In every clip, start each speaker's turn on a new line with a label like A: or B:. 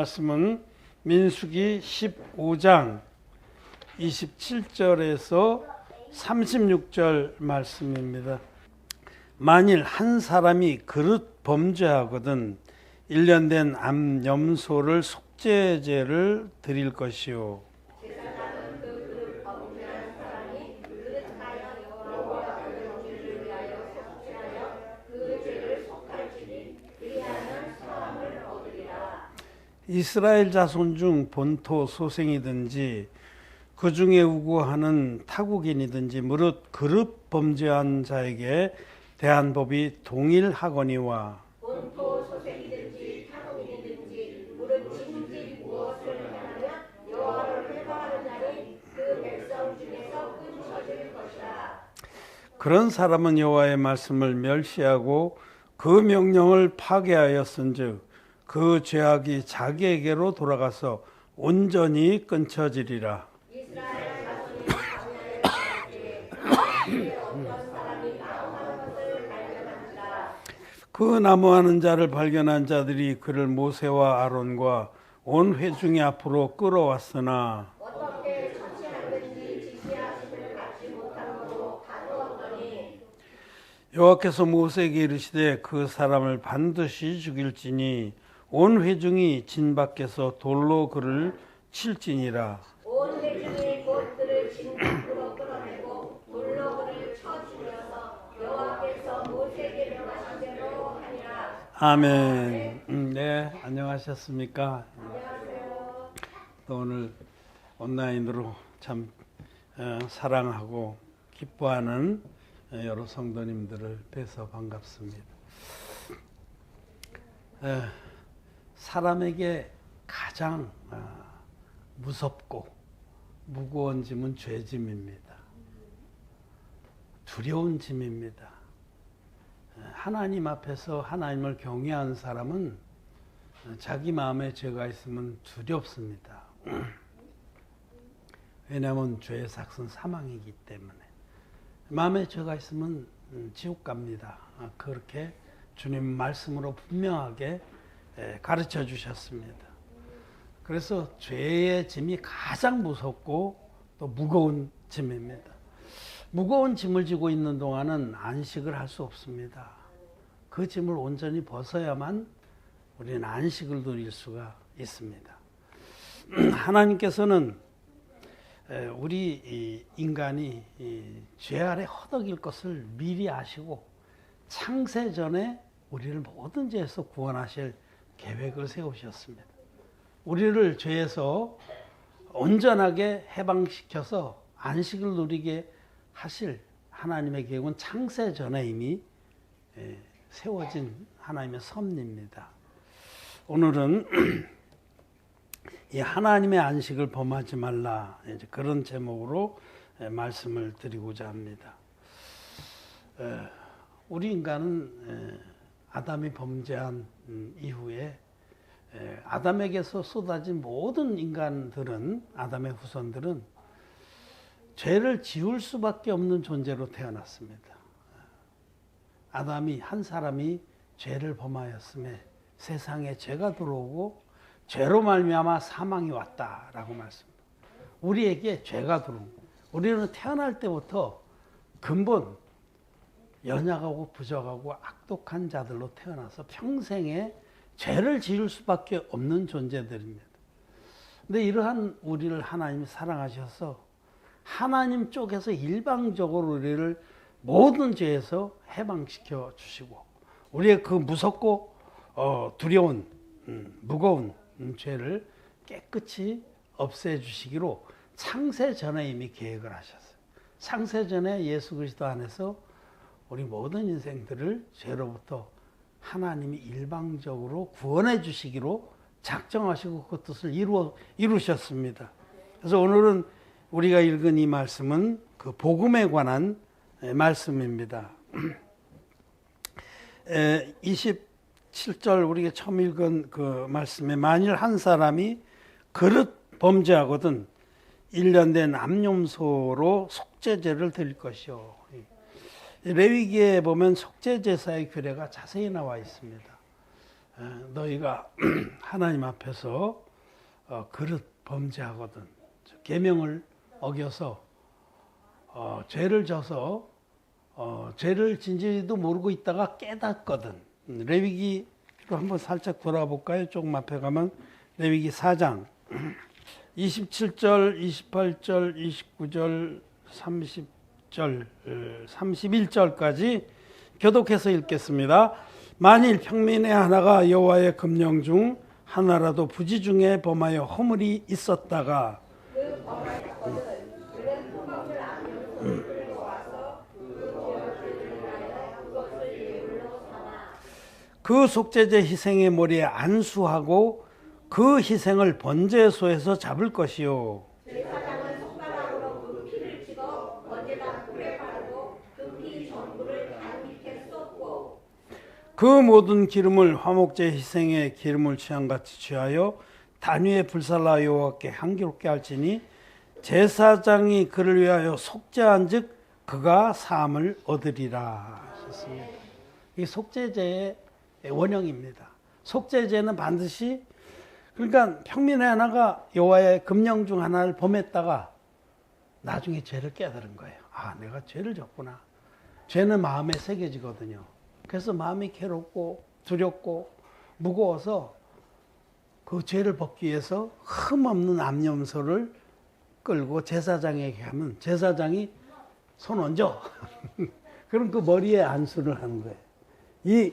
A: 말씀은 민수기 15장 27절에서 36절 말씀입니다. 만일 한 사람이 그릇 범죄하거든 1년 된 암염소를 속죄제를 드릴 것이요. 이스라엘 자손 중 본토 소생이든지 그 중에 우고하는 타국인이든지 무릇 그릇 범죄한 자에게 대한 법이 동일하거니와
B: 본토 소생이든지 타국인이든지 무릇 진즉 무엇을 행하며 여호와를 회방하는 자는 그 백성 중에서 끊쳐질 것이라.
A: 그런 사람은 여호와의 말씀을 멸시하고 그 명령을 파괴하였은즉 그 죄악이 자기에게로 돌아가서 온전히 끊쳐지리라.
B: 이스라엘 자손이 광야에 어떤 사람이 나무하는 것을 발견한지라.
A: 그 나무하는 자를 발견한 자들이 그를 모세와 아론과 온 회중이 앞으로 끌어왔으나
B: 어떻게 처치하든지 지시하심을 받지 못함으로 가두었더니
A: 여호와께서 모세에게 이르시되 그 사람을 반드시 죽일지니 온 회중이 진 밖에서 돌로 그를 칠지니라.
B: 온 회중이 곧 그를 진 밖으로 끌어내고 돌로 그를 쳐 죽여서 여호와께서 모세에게 명하신 대로 하니라.
A: 아멘. 네, 안녕하셨습니까?
B: 안녕하세요.
A: 또 오늘 온라인으로 참 사랑하고 기뻐하는 여러 성도님들을 뵈서 반갑습니다. 사람에게 가장 무섭고 무거운 짐은 죄짐입니다. 두려운 짐입니다. 하나님 앞에서 하나님을 경외하는 사람은 자기 마음에 죄가 있으면 두렵습니다. 왜냐하면 죄의 삭은 사망이기 때문에. 마음에 죄가 있으면 지옥 갑니다. 그렇게 주님 말씀으로 분명하게 가르쳐 주셨습니다. 그래서 죄의 짐이 가장 무섭고 또 무거운 짐입니다. 무거운 짐을 지고 있는 동안은 안식을 할 수 없습니다. 그 짐을 온전히 벗어야만 우리는 안식을 누릴 수가 있습니다. 하나님께서는 우리 인간이 죄 아래 허덕일 것을 미리 아시고 창세 전에 우리를 모든 죄에서 구원하실 계획을 세우셨습니다. 우리를 죄에서 온전하게 해방시켜서 안식을 누리게 하실 하나님의 계획은 창세 전에 이미 세워진 하나님의 섭리입니다. 오늘은 이 하나님의 안식을 범하지 말라, 이제 그런 제목으로 말씀을 드리고자 합니다. 우리 인간은 아담이 범죄한 이후에 아담에게서 쏟아진 모든 인간들은, 아담의 후손들은 죄를 지을 수밖에 없는 존재로 태어났습니다. 아담이 한 사람이 죄를 범하였음에 세상에 죄가 들어오고 죄로 말미암아 사망이 왔다라고 말씀합니다. 우리에게 죄가 들어온 거예요. 우리는 태어날 때부터 근본 연약하고 부족하고 악독한 자들로 태어나서 평생에 죄를 지을 수밖에 없는 존재들입니다. 근데 이러한 우리를 하나님이 사랑하셔서 하나님 쪽에서 일방적으로 우리를 모든 죄에서 해방시켜 주시고 우리의 그 무섭고 두려운 무거운 죄를 깨끗이 없애 주시기로 창세 전에 이미 계획을 하셨어요. 창세 전에 예수 그리스도 안에서 우리 모든 인생들을 죄로부터 하나님이 일방적으로 구원해 주시기로 작정하시고 그 뜻을 이루셨습니다. 그래서 오늘은 우리가 읽은 이 말씀은 그 복음에 관한 말씀입니다. 27절 우리가 처음 읽은 그 말씀에 만일 한 사람이 그릇 범죄하거든 1년 된 암염소로 속죄제를 드릴 것이요. 레위기에 보면 속죄제사의 규례가 자세히 나와 있습니다. 너희가 하나님 앞에서 그릇 범죄하거든 계명을 어겨서 죄를 져서 죄를 진지도 모르고 있다가 깨닫거든. 레위기로 한번 살짝 돌아볼까요? 조금 앞에 가면 레위기 4장 27절, 28절, 29절, 30절, 31절까지 교독해서 읽겠습니다. 만일 평민의 하나가 여호와의 금령 중 하나라도 부지 중에 범하여 허물이 있었다가 그 속죄제 희생의 머리에 안수하고 그 희생을 번제소에서 잡을 것이요.
B: 제사장은 손가락으로 그 피를 찍어 번제단 뿔에 바르고 그 피 전부를 단 밑에 쏟고
A: 그 모든 기름을 화목제 희생의 기름을 취한같이 취하여 단 위에 불살라 여호와께 향기롭게 할지니 제사장이 그를 위하여 속죄한즉 그가 사함을 얻으리라 하셨습니다. 이 속죄제의 원형입니다. 속죄제는 반드시 그러니까 평민의 하나가 여호와의 금령 중 하나를 범했다가 나중에 죄를 깨달은 거예요. 아, 내가 죄를 졌구나. 죄는 마음에 새겨지거든요. 그래서 마음이 괴롭고 두렵고 무거워서 그 죄를 벗기 위해서 흠없는 암염소를 끌고 제사장에게 하면 제사장이 손 얹어. 그럼 그 머리에 안수를 하는 거예요. 이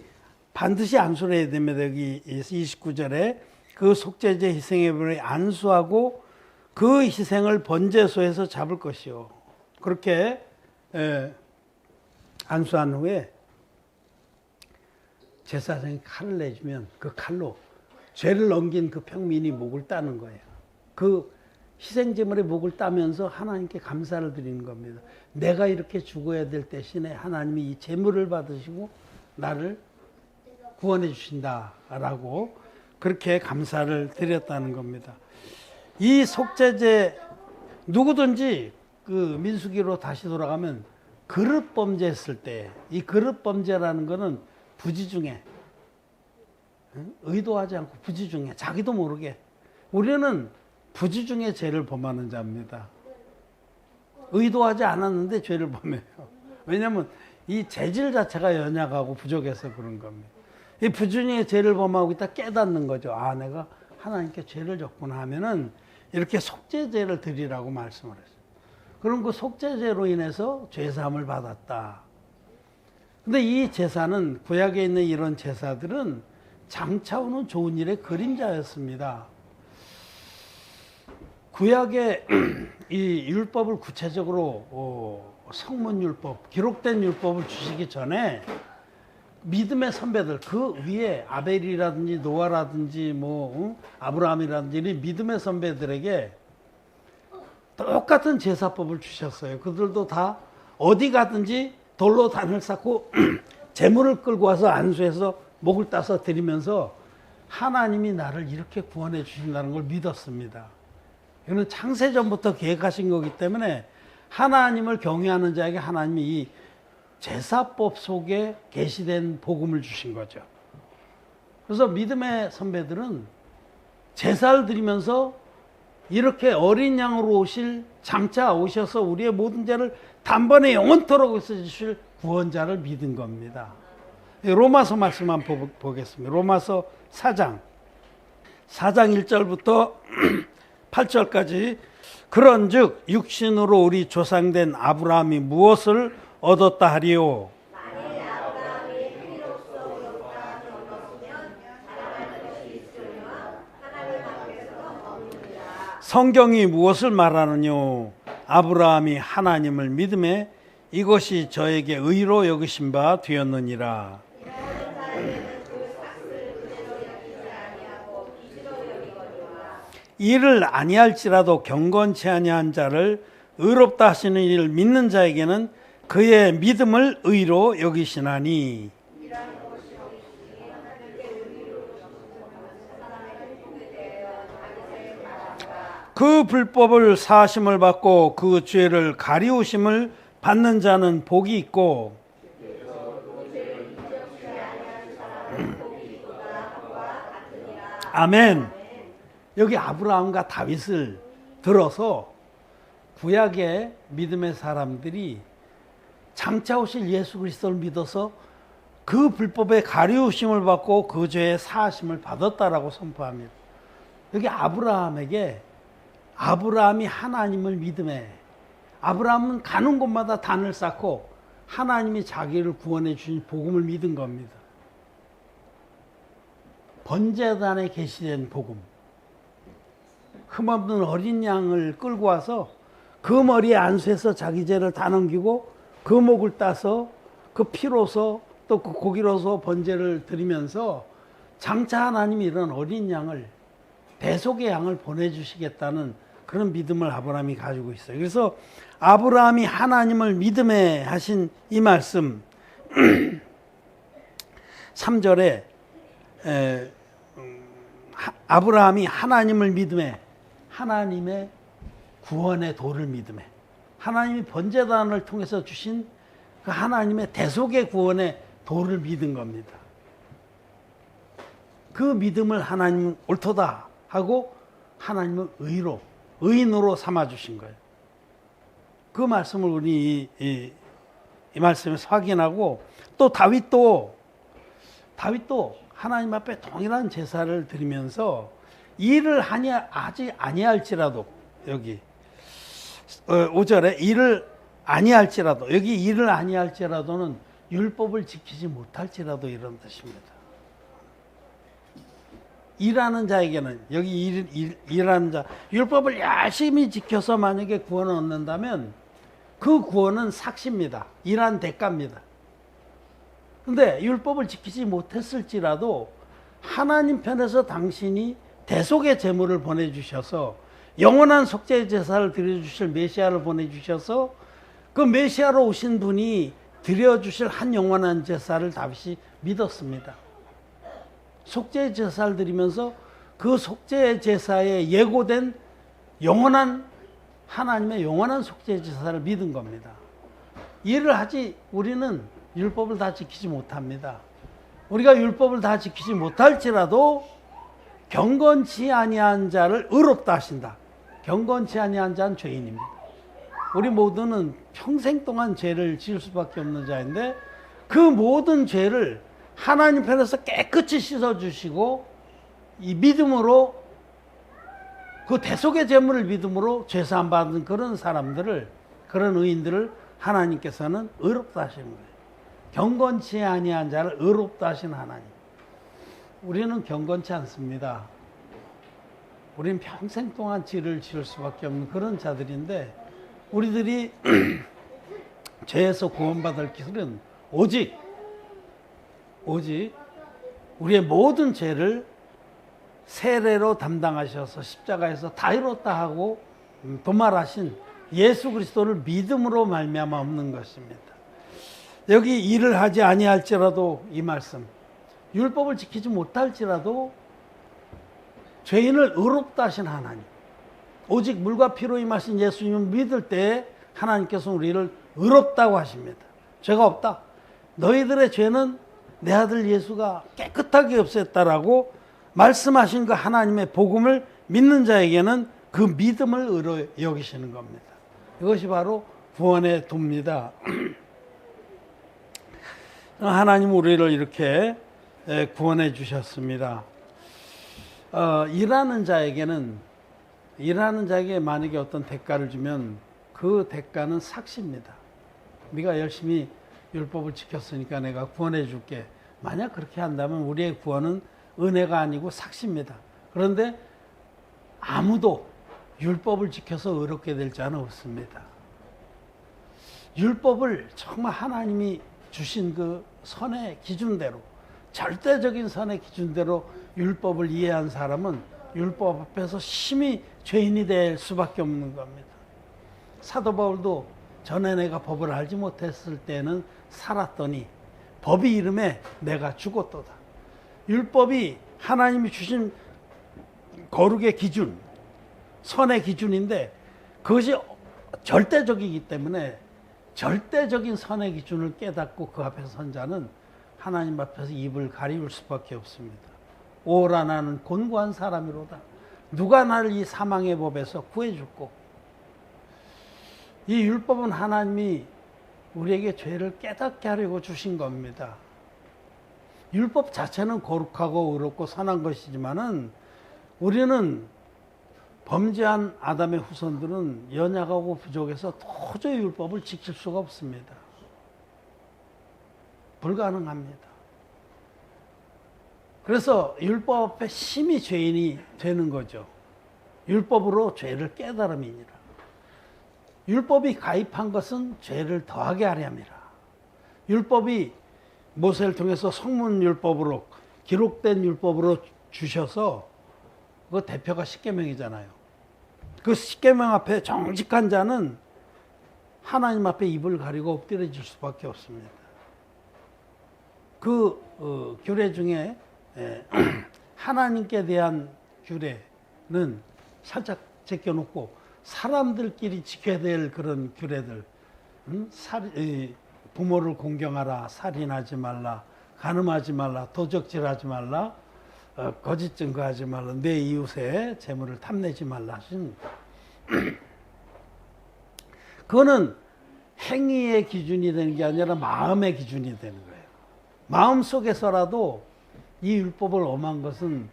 A: 반드시 안수를 해야 됩니다. 여기 29절에 그 속죄제 희생의 분을 안수하고 그 희생을 번제소에서 잡을 것이요. 그렇게 안수한 후에 제사장이 칼을 내주면 그 칼로 죄를 넘긴 그 평민이 목을 따는 거예요. 그 희생제물의 목을 따면서 하나님께 감사를 드리는 겁니다. 내가 이렇게 죽어야 될 대신에 하나님이 이 제물을 받으시고 나를 구원해 주신다라고 그렇게 감사를 드렸다는 겁니다. 이 속죄제 누구든지 그 민수기로 다시 돌아가면 그릇 범죄했을 때 이 그릇 범죄라는 거는 부지중에 의도하지 않고 부지중에 자기도 모르게 우리는 부지중에 죄를 범하는 자입니다. 의도하지 않았는데 죄를 범해요. 왜냐하면 이 재질 자체가 연약하고 부족해서 그런 겁니다. 이 부지중에 죄를 범하고 있다 깨닫는 거죠. 아, 내가 하나님께 죄를 졌구나 하면은 이렇게 속죄제를 드리라고 말씀을 했어요. 그럼 그 속죄제로 인해서 죄사함을 받았다. 근데 이 제사는 구약에 있는 이런 제사들은 장차 오는 좋은 일의 그림자였습니다. 구약의 이 율법을 구체적으로 성문율법, 기록된 율법을 주시기 전에 믿음의 선배들 그 위에 아벨이라든지 노아라든지 아브라함이라든지 믿음의 선배들에게 똑같은 제사법을 주셨어요. 그들도 다 어디 가든지 돌로 단을 쌓고 재물을 끌고 와서 안수해서 목을 따서 드리면서 하나님이 나를 이렇게 구원해 주신다는 걸 믿었습니다. 이거는 창세전부터 계획하신 거기 때문에 하나님을 경외하는 자에게 하나님이 이 제사법 속에 계시된 복음을 주신 거죠. 그래서 믿음의 선배들은 제사를 드리면서 이렇게 어린 양으로 오실 장차 오셔서 우리의 모든 죄를 단번에 영원토록 없애주실 구원자를 믿은 겁니다. 로마서 말씀 한번 보겠습니다. 로마서 4장 1절부터 8절까지 그런즉 육신으로 우리 조상된 아브라함이 무엇을 얻었다 하리요?
B: 만일 아브라함이 행위로서 의롭다함을 얻었으면 자랑할 것이 있으려니와 하나님 앞에서는 없느니라.
A: 성경이 무엇을 말하느뇨? 아브라함이 하나님을 믿음에 이것이 저에게 의로 여기신 바 되었느니라.
B: 이러한 자에게는 그 삭을 그대로 여기지 아니하고 빚으로 여기거니와
A: 이를 아니할지라도 경건치 아니한 자를 의롭다 하시는 이를 믿는 자에게는 그의 믿음을 의로 여기시나니. 그 불법을 사하심을 받고 그 죄를 가리우심을 받는 자는 복이 있고 아멘. 여기 아브라함과 다윗을 들어서 구약의 믿음의 사람들이 장차 오실 예수 그리스도를 믿어서 그 불법의 가리우심을 받고 그 죄의 사하심을 받았다라고 선포합니다. 여기 아브라함에게 아브라함이 하나님을 믿음에 아브라함은 가는 곳마다 단을 쌓고 하나님이 자기를 구원해 주신 복음을 믿은 겁니다. 번제단에 계시된 복음. 흠없는 어린 양을 끌고 와서 그 머리에 안수해서 자기 죄를 다 넘기고 그 목을 따서 그 피로서 또 그 고기로서 번제를 드리면서 장차 하나님이 이런 어린 양을 대속의 양을 보내주시겠다는 그런 믿음을 아브라함이 가지고 있어요. 그래서 아브라함이 하나님을 믿음에 하신 이 말씀 3절에 아브라함이 하나님을 믿음에 하나님의 구원의 도를 믿음에 하나님이 번제단을 통해서 주신 그 하나님의 대속의 구원의 도를 믿은 겁니다. 그 믿음을 하나님은 옳도다 하고 하나님은 의인으로 삼아주신 거예요. 그 말씀을 우리 이 말씀에서 확인하고 또 다윗도 하나님 앞에 동일한 제사를 드리면서 일을 하지 아니할지라도 여기 5절에 일을 아니할지라도 여기 일을 아니할지라도는 율법을 지키지 못할지라도 이런 뜻입니다. 일하는 자에게는 여기 일하는 자 율법을 열심히 지켜서 만약에 구원을 얻는다면 그 구원은 삭시입니다. 일한 대가입니다. 근데 율법을 지키지 못했을지라도 하나님 편에서 당신이 대속의 제물을 보내주셔서 영원한 속죄 제사를 드려주실 메시아를 보내주셔서 그 메시아로 오신 분이 드려주실 한 영원한 제사를 다윗이 믿었습니다. 속죄 제사를 드리면서 그 속죄 제사에 예고된 영원한 하나님의 영원한 속죄 제사를 믿은 겁니다. 이를 하지 우리는 율법을 다 지키지 못합니다. 우리가 율법을 다 지키지 못할지라도 경건치 아니한 자를 의롭다 하신다. 경건치 아니한 자는 죄인입니다. 우리 모두는 평생 동안 죄를 지을 수밖에 없는 자인데 그 모든 죄를 하나님 편에서 깨끗이 씻어주시고 이 믿음으로 그 대속의 제물을 믿음으로 죄사함 받은 그런 사람들을 그런 의인들을 하나님께서는 의롭다 하시는 거예요. 경건치 아니한 자를 의롭다 하신 하나님. 우리는 경건치 않습니다. 우리는 평생 동안 죄를 지을 수밖에 없는 그런 자들인데 우리들이 죄에서 구원받을 길은 오직 우리의 모든 죄를 세례로 담당하셔서 십자가에서 다 이뤘다 하고 도말하신 예수 그리스도를 믿음으로 말미암아 없는 것입니다. 여기 일을 하지 아니할지라도 이 말씀 율법을 지키지 못할지라도 죄인을 의롭다 하신 하나님 오직 물과 피로 임하신 예수님을 믿을 때 하나님께서 우리를 의롭다고 하십니다. 죄가 없다. 너희들의 죄는 내 아들 예수가 깨끗하게 없앴다라고 말씀하신 그 하나님의 복음을 믿는 자에게는 그 믿음을 의로 여기시는 겁니다. 이것이 바로 구원의 도입니다. 하나님 우리를 이렇게 구원해 주셨습니다. 일하는 자에게 만약에 어떤 대가를 주면 그 대가는 삭시입니다. 네가 열심히 율법을 지켰으니까 내가 구원해 줄게. 만약 그렇게 한다면 우리의 구원은 은혜가 아니고 삭시입니다. 그런데 아무도 율법을 지켜서 의롭게 될 자는 없습니다. 율법을 정말 하나님이 주신 그 선의 기준대로 절대적인 선의 기준대로 율법을 이해한 사람은 율법 앞에서 심히 죄인이 될 수밖에 없는 겁니다. 사도 바울도 전에 내가 법을 알지 못했을 때는 살았더니 법이 이름에 내가 죽었도다. 율법이 하나님이 주신 거룩의 기준, 선의 기준인데 그것이 절대적이기 때문에 절대적인 선의 기준을 깨닫고 그 앞에 선 자는 하나님 앞에서 입을 가리울 수밖에 없습니다. 오라 나는 곤고한 사람이로다. 누가 나를 이 사망의 법에서 구해줄꼬. 이 율법은 하나님이 우리에게 죄를 깨닫게 하려고 주신 겁니다. 율법 자체는 거룩하고 의롭고 선한 것이지만은 우리는 범죄한 아담의 후손들은 연약하고 부족해서 도저히 율법을 지킬 수가 없습니다. 불가능합니다. 그래서 율법 앞에 심히 죄인이 되는 거죠. 율법으로 죄를 깨달음이니라. 율법이 가입한 것은 죄를 더하게 하려 함이라. 율법이 모세를 통해서 성문율법으로 기록된 율법으로 주셔서 그 대표가 십계명이잖아요. 그 십계명 앞에 정직한 자는 하나님 앞에 입을 가리고 엎드려질 수밖에 없습니다. 그 규례 중에 하나님께 대한 규례는 살짝 제껴놓고 사람들끼리 지켜야 될 그런 규례들, 부모를 공경하라, 살인하지 말라, 간음하지 말라, 도적질하지 말라, 거짓 증거하지 말라, 내 이웃의 재물을 탐내지 말라 하신 그거는 행위의 기준이 되는 게 아니라 마음의 기준이 되는 거예요. 마음 속에서라도 이 율법을 엄한 것은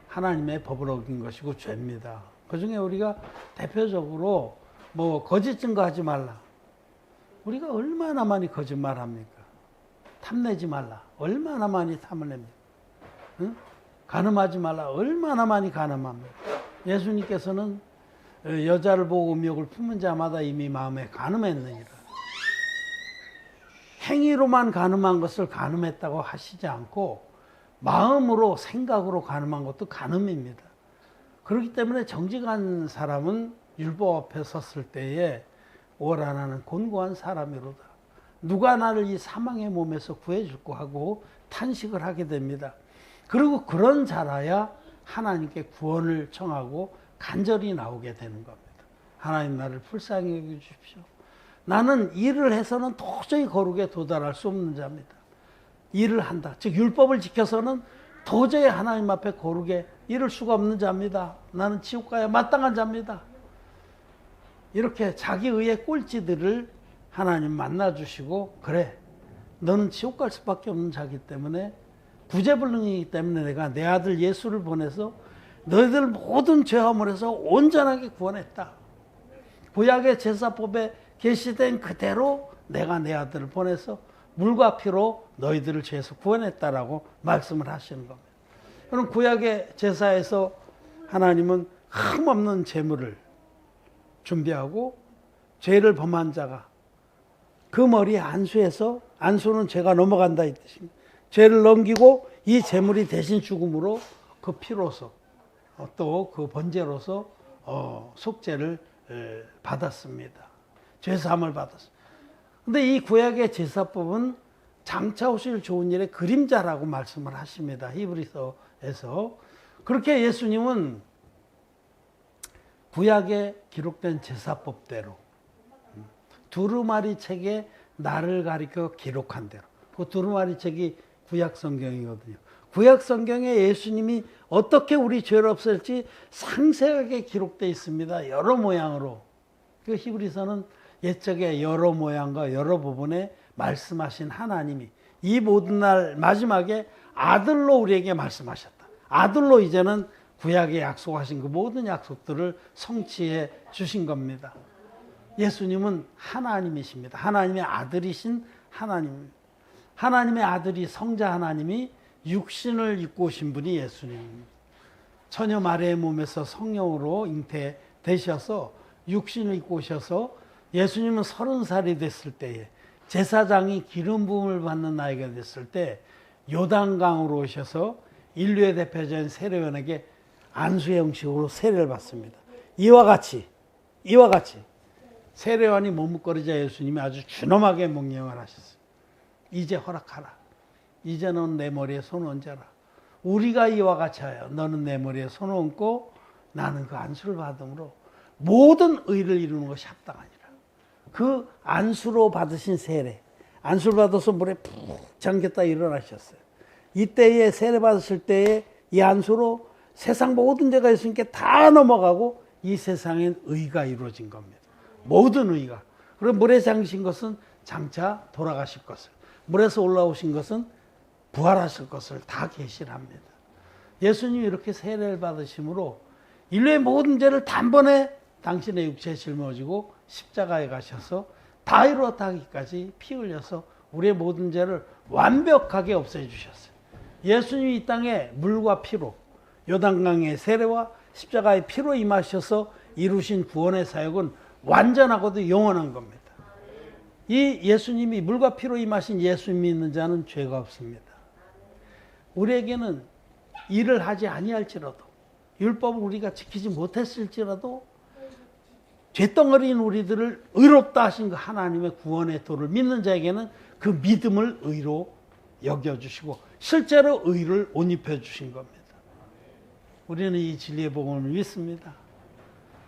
A: 하나님의 법을 어긴 것이고 죄입니다. 그 중에 우리가 대표적으로 뭐 거짓 증거하지 말라. 우리가 얼마나 많이 거짓말합니까? 탐내지 말라. 얼마나 많이 탐을 냅니까? 응? 간음하지 말라. 얼마나 많이 간음합니까? 예수님께서는 여자를 보고 음욕을 품은 자마다 이미 마음에 간음했느니라. 행위로만 간음한 것을 간음했다고 하시지 않고 마음으로 생각으로 간음한 것도 간음입니다. 그렇기 때문에 정직한 사람은 율법 앞에 섰을 때에 오라 나는 곤고한 사람이로다. 누가 나를 이 사망의 몸에서 구해줄까 하고 탄식을 하게 됩니다. 그리고 그런 자라야 하나님께 구원을 청하고 간절히 나오게 되는 겁니다. 하나님 나를 불쌍히 여겨주십시오. 나는 일을 해서는 도저히 거룩에 도달할 수 없는 자입니다. 일을 한다. 즉 율법을 지켜서는 도저히 하나님 앞에 거룩에 이를 수가 없는 자입니다. 나는 지옥 가야 마땅한 자입니다. 이렇게 자기 의의 꼴찌들을 하나님 만나주시고 그래 너는 지옥 갈 수밖에 없는 자이기 때문에 구제불능이기 때문에 내가 내 아들 예수를 보내서 너희들 모든 죄화물에서 온전하게 구원했다. 구약의 제사법에 계시된 그대로 내가 내 아들을 보내서 물과 피로 너희들을 죄에서 구원했다라고 말씀을 하시는 겁니다. 그럼 구약의 제사에서 하나님은 흠없는 제물을 준비하고 죄를 범한 자가 그 머리에 안수해서 안수는 죄가 넘어간다 이 뜻입니다. 죄를 넘기고 이 제물이 대신 죽음으로 그 피로서 또 그 번제로서 속죄를 받았습니다. 죄사함을 받았습니다. 근데 이 구약의 제사법은 장차 오실 좋은 일의 그림자라고 말씀을 하십니다. 히브리서에서. 그렇게 예수님은 구약에 기록된 제사법대로 두루마리 책에 나를 가리켜 기록한 대로 그 두루마리 책이 구약 성경이거든요. 구약 성경에 예수님이 어떻게 우리 죄를 없앨지 상세하게 기록되어 있습니다. 여러 모양으로. 그 히브리서는 옛적에 여러 모양과 여러 부분에 말씀하신 하나님이 이 모든 날 마지막에 아들로 우리에게 말씀하셨다. 아들로 이제는 구약에 약속하신 그 모든 약속들을 성취해 주신 겁니다. 예수님은 하나님이십니다. 하나님의 아들이신 하나님입니다. 하나님의 아들이 성자 하나님이 육신을 입고 오신 분이 예수님입니다. 처녀 마리아의 몸에서 성령으로 잉태되셔서 육신을 입고 오셔서 예수님은 30살이 됐을 때에 제사장이 기름 부음을 받는 나이가 됐을 때 요단강으로 오셔서 인류의 대표자인 세례요한에게 안수의 형식으로 세례를 받습니다. 이와 같이 세례요한이 머뭇거리자 예수님이 아주 준엄하게 명령을 하셨어요. 이제 허락하라. 이제 너는 내 머리에 손을 얹어라. 우리가 이와 같이 하여 너는 내 머리에 손을 얹고 나는 그 안수를 받음으로 모든 의를 이루는 것이 합당하니라. 그 안수로 받으신 세례, 안수를 받아서 물에 푹 잠겼다 일어나셨어요. 이때에 세례 받으실 때에 이 안수로 세상 모든 죄가 있으니까 다 넘어가고 이 세상엔 의가 이루어진 겁니다. 모든 의가. 그리고 물에 잠기신 것은 장차 돌아가실 것을, 물에서 올라오신 것은 부활하실 것을 다 계시합니다. 예수님이 이렇게 세례를 받으심으로 인류의 모든 죄를 단번에 당신의 육체에 짊어지고 십자가에 가셔서 다 이루었다 하기까지 피 흘려서 우리의 모든 죄를 완벽하게 없애주셨어요. 예수님이 이 땅에 물과 피로, 요단강의 세례와 십자가의 피로 임하셔서 이루신 구원의 사역은 완전하고도 영원한 겁니다. 이 예수님이 물과 피로 임하신 예수 믿는 자는 죄가 없습니다. 우리에게는 일을 하지 아니할지라도, 율법을 우리가 지키지 못했을지라도 죄덩어리인 우리들을 의롭다 하신 그 하나님의 구원의 도를 믿는 자에게는 그 믿음을 의로 여겨주시고 실제로 의를 옷 입혀주신 겁니다. 우리는 이 진리의 복음을 믿습니다.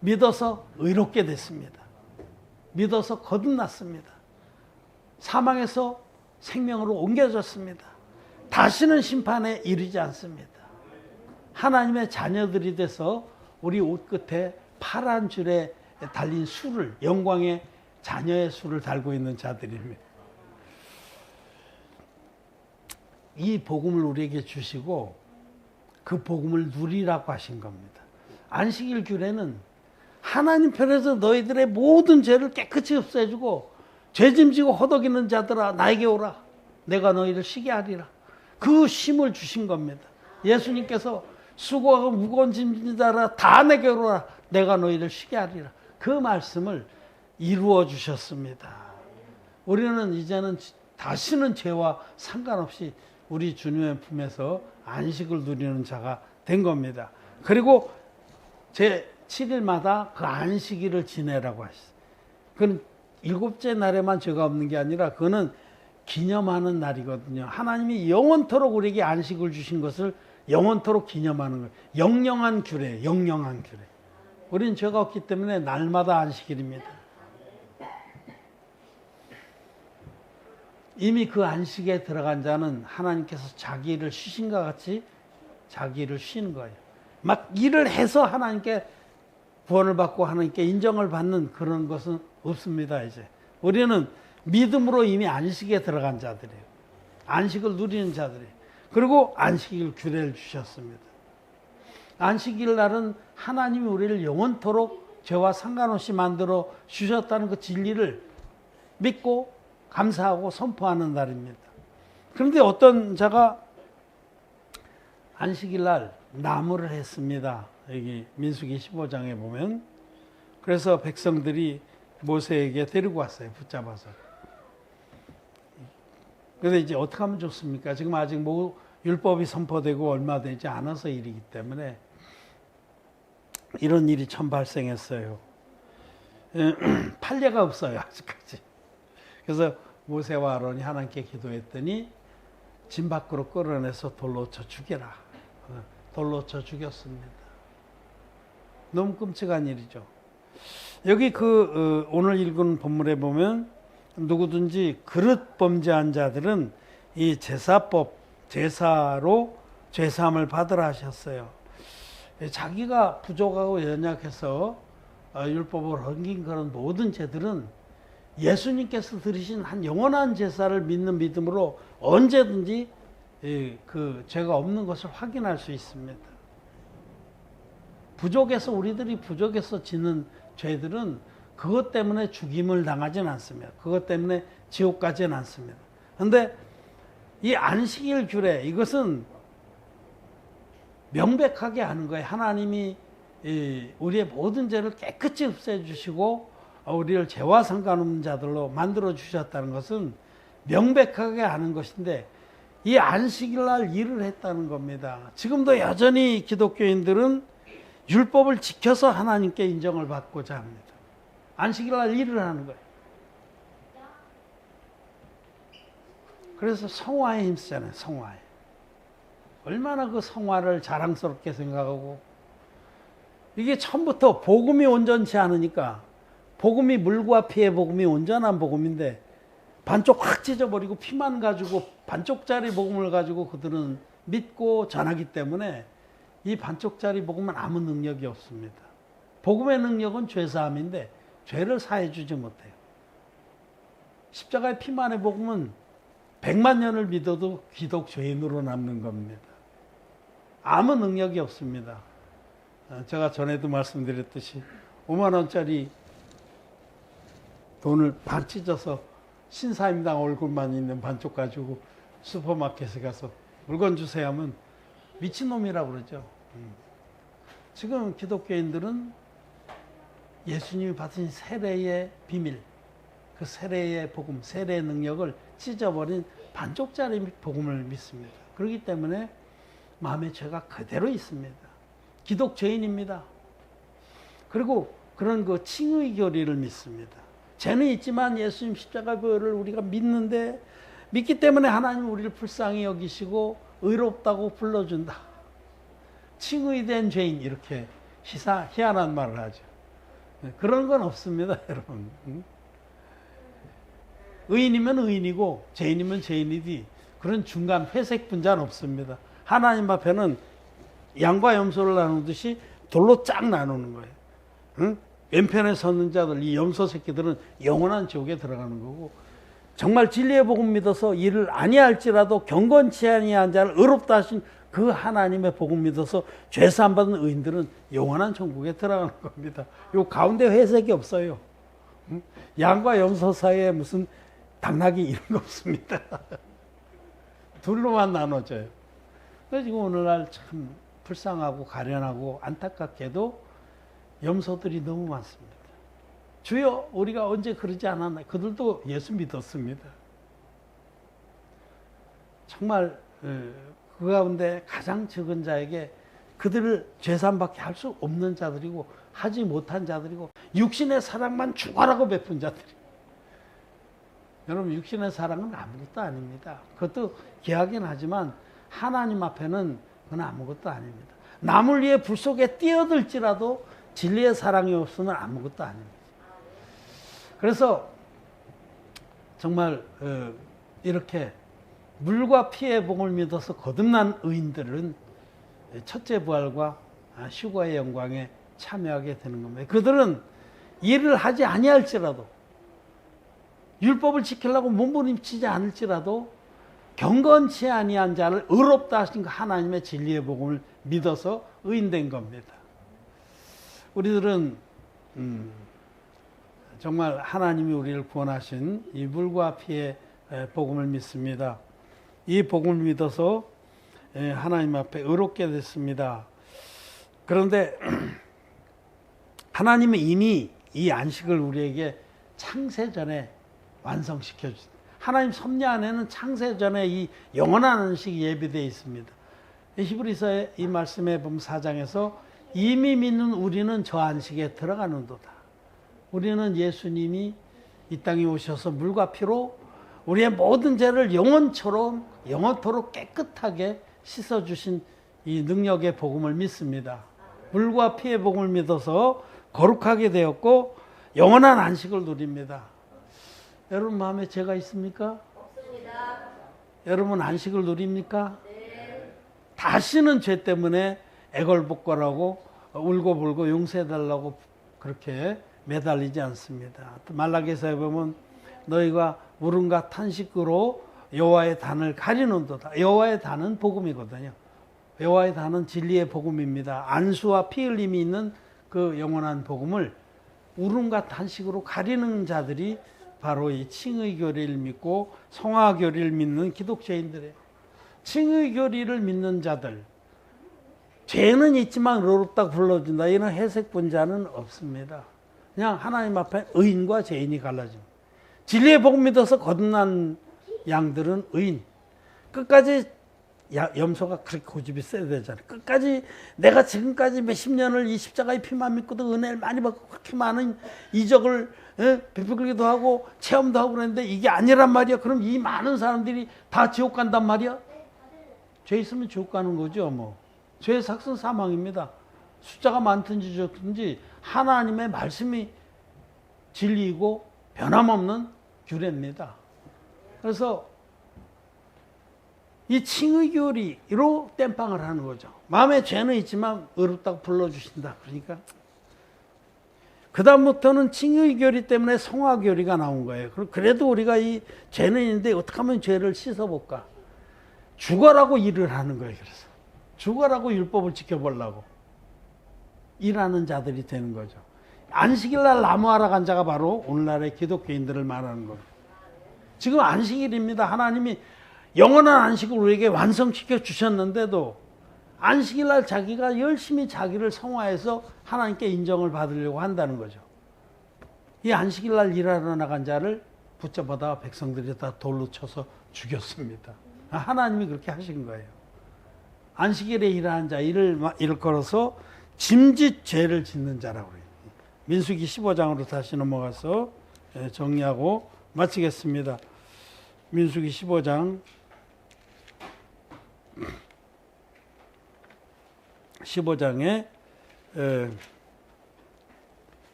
A: 믿어서 의롭게 됐습니다. 믿어서 거듭났습니다. 사망에서 생명으로 옮겨졌습니다. 다시는 심판에 이르지 않습니다. 하나님의 자녀들이 돼서 우리 옷 끝에 파란 줄에 달린 수를, 영광의 자녀의 수를 달고 있는 자들입니다. 이 복음을 우리에게 주시고 그 복음을 누리라고 하신 겁니다. 안식일 규례는 하나님 편에서 너희들의 모든 죄를 깨끗이 없애주고 죄짐지고 허덕이는 자들아 나에게 오라. 내가 너희를 쉬게 하리라. 그 쉼을 주신 겁니다. 예수님께서 수고하고 무거운 짐진 자라 다 내게 오라. 내가 너희를 쉬게 하리라. 그 말씀을 이루어 주셨습니다. 우리는 이제는 다시는 죄와 상관없이 우리 주님의 품에서 안식을 누리는 자가 된 겁니다. 그리고 제 7일마다 그 안식일을 지내라고 하셨어요. 그건 7째 날에만 죄가 없는 게 아니라 그거는 기념하는 날이거든요. 하나님이 영원토록 우리에게 안식을 주신 것을 영원토록 기념하는 거예요. 영영한 규례, 영영한 규례. 우리는 죄가 없기 때문에 날마다 안식일입니다. 이미 그 안식에 들어간 자는 하나님께서 자기 일을 쉬신과 같이 자기 일을 쉬는 거예요. 막 일을 해서 하나님께 구원을 받고 하나님께 인정을 받는 그런 것은 없습니다. 이제 우리는 믿음으로 이미 안식에 들어간 자들이에요. 안식을 누리는 자들이에요. 그리고 안식일 규례를 주셨습니다. 안식일 날은 하나님이 우리를 영원토록 죄와 상관없이 만들어 주셨다는 그 진리를 믿고 감사하고 선포하는 날입니다. 그런데 어떤 자가 안식일 날 나무를 했습니다. 여기 민수기 15장에 보면. 그래서 백성들이 모세에게 데리고 왔어요. 붙잡아서. 그래서 이제 어떻게 하면 좋습니까? 지금 아직 뭐 율법이 선포되고 얼마 되지 않아서 일이기 때문에 이런 일이 처음 발생했어요. 판례가 없어요. 아직까지. 그래서 모세와 아론이 하나님께 기도했더니 진 밖으로 끌어내서 돌로 쳐 죽여라. 돌로 쳐 죽였습니다. 너무 끔찍한 일이죠. 여기 오늘 읽은 본문에 보면 누구든지 그릇 범죄한 자들은 이 제사로 죄사함을 받으라 하셨어요. 자기가 부족하고 연약해서 율법을 어긴 그런 모든 죄들은 예수님께서 드리신 한 영원한 제사를 믿는 믿음으로 언제든지 그 죄가 없는 것을 확인할 수 있습니다. 우리들이 부족해서 짓는 죄들은 그것 때문에 죽임을 당하지는 않습니다. 그것 때문에 지옥 가지는 않습니다. 그런데 이 안식일 규례, 이것은 명백하게 하는 거예요. 하나님이 우리의 모든 죄를 깨끗이 없애주시고 우리를 죄와 상관없는 자들로 만들어 주셨다는 것은 명백하게 하는 것인데 이 안식일 날 일을 했다는 겁니다. 지금도 여전히 기독교인들은 율법을 지켜서 하나님께 인정을 받고자 합니다. 안식일 날 일을 하는 거예요. 그래서 성화에 힘쓰잖아요. 성화에. 얼마나 그 성화를 자랑스럽게 생각하고 이게 처음부터 복음이 온전치 않으니까 복음이 물과 피의 복음이 온전한 복음인데 반쪽 확 찢어버리고 피만 가지고 반쪽짜리 복음을 가지고 그들은 믿고 전하기 때문에 이 반쪽짜리 복음은 아무 능력이 없습니다. 복음의 능력은 죄사함인데 죄를 사해 주지 못해요. 십자가의 피만의 복음은 100만 년을 믿어도 기독 죄인으로 남는 겁니다. 아무 능력이 없습니다. 제가 전에도 말씀드렸듯이 5만 원짜리 돈을 반 찢어서 신사임당 얼굴만 있는 반쪽 가지고 슈퍼마켓에 가서 물건 주세요 하면 미친놈이라고 그러죠. 지금 기독교인들은 예수님이 받으신 세례의 비밀, 그 세례의 복음, 세례의 능력을 찢어버린 반쪽짜리 복음을 믿습니다. 그렇기 때문에 마음의 죄가 그대로 있습니다. 기독 죄인입니다. 그리고 그런 그 칭의 교리를 믿습니다. 죄는 있지만 예수님 십자가 보혈을 우리가 믿는데 믿기 때문에 하나님 우리를 불쌍히 여기시고 의롭다고 불러준다. 칭의된 죄인 이렇게 희한한 말을 하죠. 그런 건 없습니다, 여러분. 의인이면 의인이고 죄인이면 죄인이지 그런 중간 회색 분자는 없습니다. 하나님 앞에는 양과 염소를 나누듯이 돌로 쫙 나누는 거예요. 응? 왼편에 서는 자들, 이 염소 새끼들은 영원한 지옥에 들어가는 거고, 정말 진리의 복음 믿어서 이를 아니할지라도 경건치 아니한 자를 의롭다 하신 그 하나님의 복음 믿어서 죄사함 받은 의인들은 영원한 천국에 들어가는 겁니다. 요 가운데 회색이 없어요. 응? 양과 염소 사이에 무슨 당나귀 이런 거 없습니다. 둘로만 나눠져요. 그래서 지금 오늘날 참 불쌍하고 가련하고 안타깝게도 염소들이 너무 많습니다. 주여 우리가 언제 그러지 않았나. 그들도 예수 믿었습니다. 정말 그 가운데 가장 적은 자에게 그들을 죄산밖에 할 수 없는 자들이고 하지 못한 자들이고 육신의 사랑만 죽어라고 베푼 자들이. 여러분 육신의 사랑은 아무것도 아닙니다. 그것도 귀하긴 하지만 하나님 앞에는 그건 아무것도 아닙니다. 남을 위해 불 속에 뛰어들지라도 진리의 사랑이 없으면 아무것도 아닙니다. 그래서 정말 이렇게 물과 피의 복을 믿어서 거듭난 의인들은 첫째 부활과 휴거의 영광에 참여하게 되는 겁니다. 그들은 일을 하지 아니할지라도 율법을 지키려고 몸부림치지 않을지라도 경건치 아니한 자를 의롭다 하신 그 하나님의 진리의 복음을 믿어서 의인된 겁니다. 우리들은 정말 하나님이 우리를 구원하신 이 물과 피의 복음을 믿습니다. 이 복음을 믿어서 하나님 앞에 의롭게 됐습니다. 그런데 하나님은 이미 이 안식을 우리에게 창세전에 완성시켜 주신 하나님 섭리 안에는 창세전에 이 영원한 안식이 예비되어 있습니다. 히브리서의 이 말씀에 보면 4장에서 이미 믿는 우리는 저 안식에 들어가는도다. 우리는 예수님이 이 땅에 오셔서 물과 피로 우리의 모든 죄를 영원토록 깨끗하게 씻어주신 이 능력의 복음을 믿습니다. 물과 피의 복음을 믿어서 거룩하게 되었고 영원한 안식을 누립니다. 여러분 마음에 죄가 있습니까?
B: 없습니다.
A: 여러분 안식을 누립니까?
B: 네.
A: 다시는 죄 때문에 애걸복걸하고 울고불고 용서해달라고 그렇게 매달리지 않습니다. 말라기서에 보면 너희가 울음과 탄식으로 여호와의 단을 가리는도다. 여호와의 단은 복음이거든요. 여호와의 단은 진리의 복음입니다. 안수와 피 흘림이 있는 그 영원한 복음을 울음과 탄식으로 가리는 자들이 바로 이 칭의 교리를 믿고 성화 교리를 믿는 기독교인들이에요. 칭의 교리를 믿는 자들, 죄는 있지만 의롭다고 불러준다. 이런 회색 분자는 없습니다. 그냥 하나님 앞에 의인과 죄인이 갈라집니다. 진리의 복음 믿어서 거듭난 양들은 의인. 끝까지 염소가 그렇게 고집이 세야 되잖아요. 끝까지 내가 지금까지 몇십 년을 이 십자가의 피만 믿고도 은혜를 많이 받고 그렇게 많은 이적을 베풀기도 하고 체험도 하고 그랬는데 이게 아니란 말이야. 그럼 이 많은 사람들이 다 지옥 간단 말이야? 죄 있으면 지옥 가는 거죠. 뭐 죄의 삭은 사망입니다. 숫자가 많든지 적든지 하나님의 말씀이 진리이고 변함없는 규례입니다. 그래서 이 칭의교리로 땜빵을 하는 거죠. 마음에 죄는 있지만 의롭다고 불러주신다. 그러니까 그 다음부터는 칭의교리 때문에 성화교리가 나온 거예요. 그래도 우리가 이 죄는 있는데 어떻게 하면 죄를 씻어볼까? 죽어라고 일을 하는 거예요. 그래서 죽어라고 율법을 지켜보려고 일하는 자들이 되는 거죠. 안식일날 나무하러 간 자가 바로 오늘날의 기독교인들을 말하는 겁니다. 지금 안식일입니다. 하나님이 영원한 안식을 우리에게 완성시켜 주셨는데도 안식일날 자기가 열심히 자기를 성화해서 하나님께 인정을 받으려고 한다는 거죠. 이 안식일날 일하러 나간 자를 붙잡아다 백성들이 다 돌로 쳐서 죽였습니다. 하나님이 그렇게 하신 거예요. 안식일에 일하는 자 이를 걸어서 짐짓 죄를 짓는 자라고 해요. 민수기 15장으로 다시 넘어가서 정리하고 마치겠습니다. 민수기 15장 15장에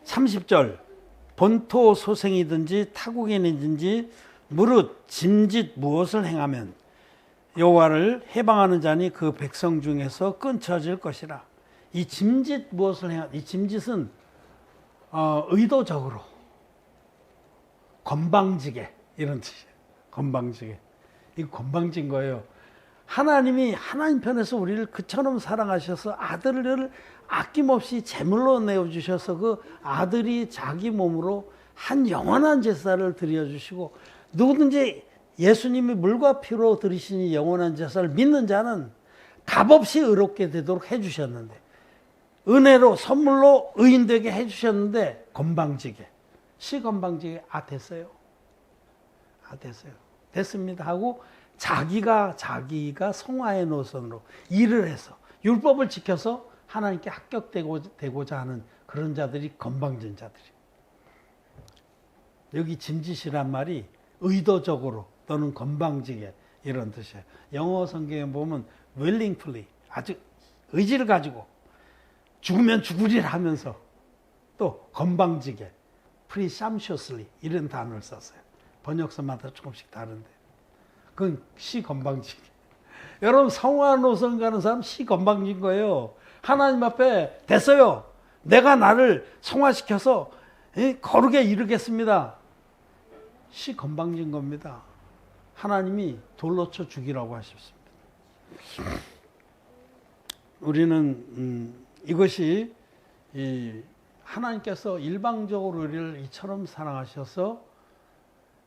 A: 30절 본토 소생이든지 타국인이든지 무릇 짐짓 무엇을 행하면 여호와를 해방하는 자니 그 백성 중에서 끊쳐질 것이라. 이 짐짓 무엇을 행하? 이 짐짓은 의도적으로 건방지게 이런 뜻이에요. 건방지게. 이거 건방진 거예요. 하나님이 하나님 편에서 우리를 그처럼 사랑하셔서 아들을 아낌없이 제물로 내어주셔서 그 아들이 자기 몸으로 한 영원한 제사를 드려주시고 누구든지 예수님이 물과 피로 드리시니 영원한 제사를 믿는 자는 값없이 의롭게 되도록 해주셨는데 은혜로 선물로 의인되게 해주셨는데 건방지게 시건방지게 됐어요. 됐어요. 됐습니다 하고 자기가 성화의 노선으로 일을 해서 율법을 지켜서 하나님께 합격되고자 하는 그런 자들이 건방진 자들이에요. 여기 짐짓이란 말이 의도적으로 또는 건방지게 이런 뜻이에요. 영어 성경에 보면 willingly 아주 의지를 가지고 죽으면 죽으리라 하면서 또 건방지게 presumptuously 이런 단어를 썼어요. 번역서마다 조금씩 다른데 그건 시건방지게. 여러분 성화 노선 가는 사람 시건방진 거예요. 하나님 앞에 됐어요. 내가 나를 성화시켜서 거룩에 이르겠습니다. 시건방진 겁니다. 하나님이 돌로 쳐 죽이라고 하셨습니다. 우리는 이것이 하나님께서 일방적으로 우리를 이처럼 사랑하셔서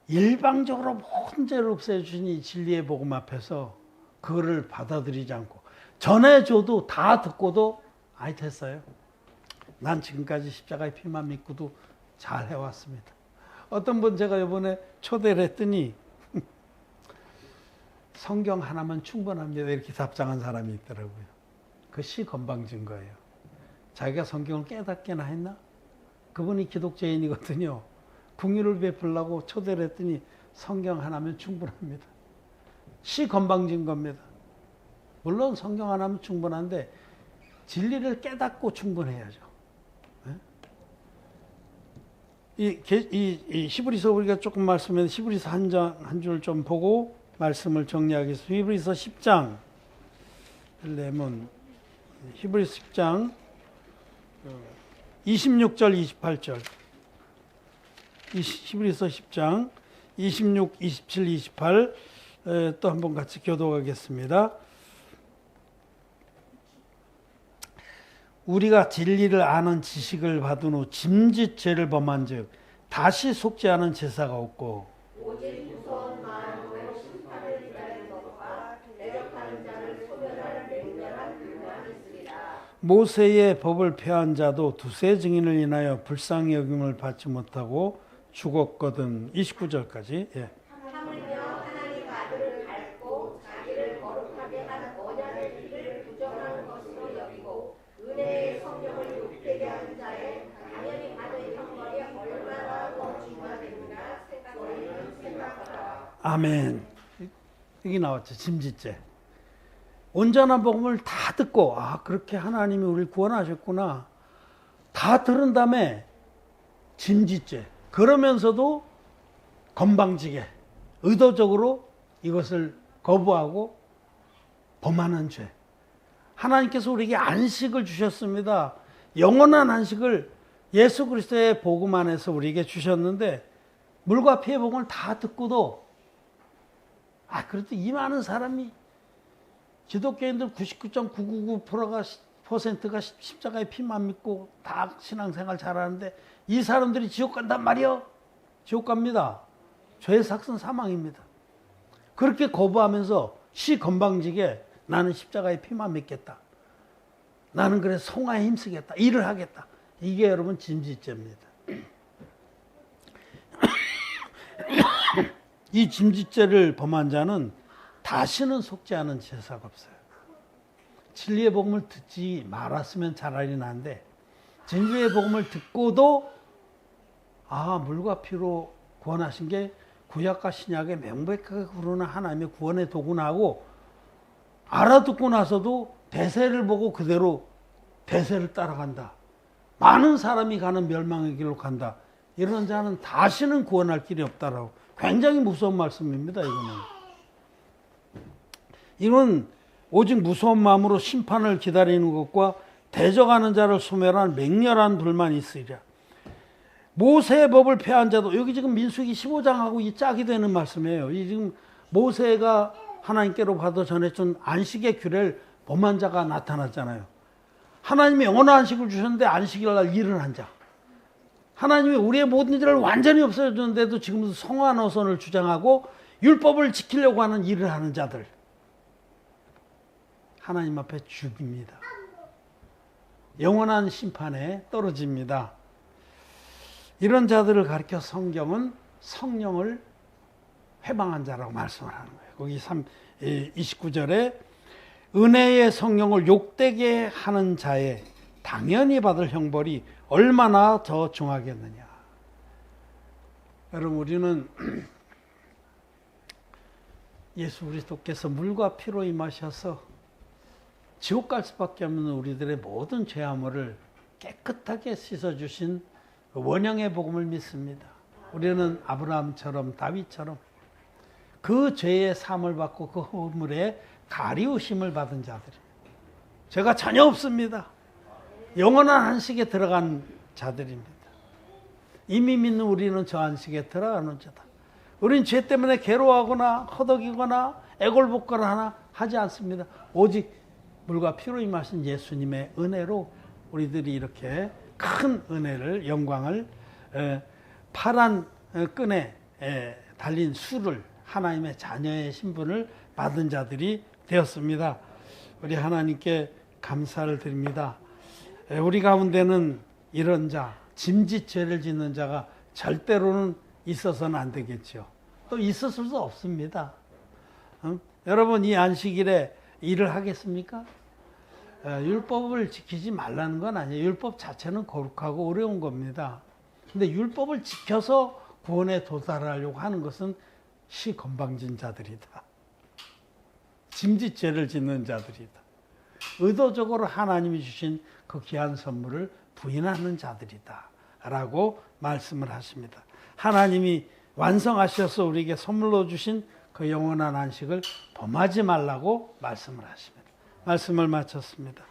A: 일방적으로 모든 죄를 없애주신 이 진리의 복음 앞에서 그거를 받아들이지 않고 전해줘도 다 듣고도 됐어요. 난 지금까지 십자가의 피만 믿고도 잘 해왔습니다. 어떤 분 제가 이번에 초대를 했더니 성경 하나면 충분합니다 이렇게 답장한 사람이 있더라고요. 그 시건방진 거예요. 자기가 성경을 깨닫게나 했나? 그분이 기독자인이거든요. 긍휼을 베풀려고 초대를 했더니 성경 하나면 충분합니다. 시건방진 겁니다. 물론 성경 하나면 충분한데 진리를 깨닫고 충분해야죠. 이 히브리서 우리가 조금 말씀해 히브리서 한 줄 좀 보고 말씀을 정리하겠습니다. 히브리서 10장 히브리서 10장 26절 28절 히브리서 10장 26, 27, 28 또 한번 같이 교독하겠습니다. 우리가 진리를 아는 지식을 받은 후 짐짓 죄를 범한 즉 다시 속지 않은 제사가 없고
B: 오직 무서운 마음으로 심판을 기다리는 것과 대적하는 자를 소멸하는 맹렬한 분량이 있으리라.
A: 모세의 법을 폐한 자도 두세 증인을 인하여 불쌍히 여김을 받지 못하고 죽었거든. 29절까지.
B: 하물며 하나님 아들을 밟고 자기를 거룩하게 하는 언약의 길을 부정하는 것으로 여기고 은혜의 성령을 욕되게 하는 자의 당연히 받은 형벌이 얼마나 더 중하겠느냐 생각하라.
A: 아멘. 여기 나왔죠. 짐짓죄. 온전한 복음을 다 듣고 그렇게 하나님이 우리를 구원하셨구나. 다 들은 다음에 짐짓죄. 그러면서도 건방지게 의도적으로 이것을 거부하고 범하는 죄. 하나님께서 우리에게 안식을 주셨습니다. 영원한 안식을 예수 그리스도의 복음 안에서 우리에게 주셨는데 물과 피의 복음을 다 듣고도 그래도 이 많은 사람이 기독교인들 99.999%가 십자가의 피만 믿고 다 신앙생활 잘하는데 이 사람들이 지옥 간단 말이요. 지옥 갑니다. 죄의 삭은 사망입니다. 그렇게 거부하면서 건방지게 나는 십자가의 피만 믿겠다. 나는 그래 송아에 힘쓰겠다. 일을 하겠다. 이게 여러분 짐짓죄입니다. 이 짐짓죄를 범한 자는 다시는 속지 않은 제사가 없어요. 진리의 복음을 듣지 말았으면 차라리 난데 진리의 복음을 듣고도 물과 피로 구원하신 게 구약과 신약에 명백하게 구르는 하나님의 구원의 도구나 하고 알아듣고 나서도 대세를 보고 그대로 대세를 따라간다. 많은 사람이 가는 멸망의 길로 간다. 이런 자는 다시는 구원할 길이 없다라고. 굉장히 무서운 말씀입니다. 이건 오직 무서운 마음으로 심판을 기다리는 것과 대적하는 자를 소멸한 맹렬한 불만이 있으리라. 모세의 법을 폐한 자도, 여기 지금 민수기 15장하고 이 짝이 되는 말씀이에요. 이 지금 모세가 하나님께로 받아 전해준 안식의 규례를 범한 자가 나타났잖아요. 하나님이 영원한 안식을 주셨는데 안식일 날 일을 한 자. 하나님이 우리의 모든 일을 완전히 없애줬는데도 지금도 성화노선을 주장하고 율법을 지키려고 하는 일을 하는 자들. 하나님 앞에 죽입니다. 영원한 심판에 떨어집니다. 이런 자들을 가리켜 성경은 성령을 회방한 자라고 말씀을 하는 거예요. 거기 29절에 은혜의 성령을 욕되게 하는 자의 당연히 받을 형벌이 얼마나 더 중하겠느냐. 여러분, 우리는 예수 그리스도께서 물과 피로 임하셔서 지옥 갈 수밖에 없는 우리들의 모든 죄악물을 깨끗하게 씻어주신 원형의 복음을 믿습니다. 우리는 아브라함처럼 다윗처럼 그 죄의 사함을 받고 그 허물에 가리우심을 받은 자들이에요. 죄가 전혀 없습니다. 영원한 안식에 들어간 자들입니다. 이미 믿는 우리는 저 안식에 들어가는 자다. 우리는 죄 때문에 괴로워하거나 허덕이거나 애골복거나 하지 않습니다. 오직 물과 피로 임하신 예수님의 은혜로 우리들이 이렇게 큰 은혜를, 영광을, 파란 끈에 달린 수를, 하나님의 자녀의 신분을 받은 자들이 되었습니다. 우리 하나님께 감사를 드립니다. 우리 가운데는 이런 자, 짐짓죄를 짓는 자가 절대로는 있어서는 안 되겠죠. 또 있었을 수 없습니다. 여러분, 이 안식일에 일을 하겠습니까? 율법을 지키지 말라는 건 아니에요. 율법 자체는 거룩하고 어려운 겁니다. 근데 율법을 지켜서 구원에 도달하려고 하는 것은 건방진 자들이다. 짐짓죄를 짓는 자들이다. 의도적으로 하나님이 주신 그 귀한 선물을 부인하는 자들이다 라고 말씀을 하십니다. 하나님이 완성하셔서 우리에게 선물로 주신 그 영원한 안식을 범하지 말라고 말씀을 하십니다. 말씀을 마쳤습니다.